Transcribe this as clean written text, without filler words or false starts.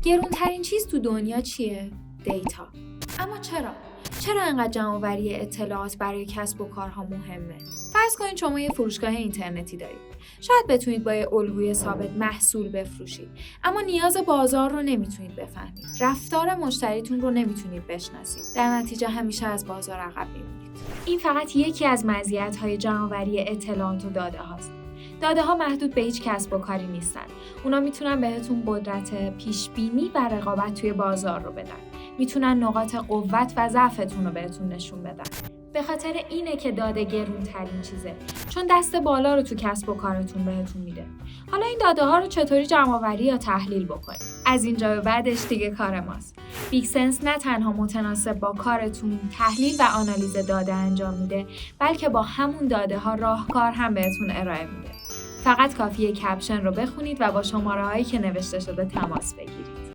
گرونترین چیز تو دنیا چیه؟ دیتا. اما چرا انقدر جمع‌آوری اطلاعات برای کسب و کارها مهمه؟ فرض کنید شما یه فروشگاه اینترنتی دارید. شاید بتونید با یه الگوی ثابت محصول بفروشید، اما نیاز بازار رو نمیتونید بفهمید. رفتار مشتریتون رو نمیتونید بشناسید. در نتیجه همیشه از بازار عقب میمونید. این فقط یکی از مزیت‌های جمع‌آوری اطلاعات و داده هاست. داده ها محدود به هیچ کسب و کاری نیستن. اونا میتونن بهتون قدرت پیشبینی و رقابت توی بازار رو بدن. میتونن نقاط قوت و ضعفتون رو بهتون نشون بدن. به خاطر اینه که داده گرونترین چیزه، چون دست بالا رو تو کسب و کارتون بهتون میده. حالا این داده ها رو چطوری جمع‌آوری یا تحلیل بکنید؟ از اینجا به بعدش دیگه کار ماست. بیگسنس نه تنها متناسب با کارتون تحلیل و آنالیز داده انجام میده، بلکه با همون داده ها راهکار هم بهتون ارائه میده. فقط کافیه کپشن رو بخونید و با شماره‌هایی که نوشته شده تماس بگیرید.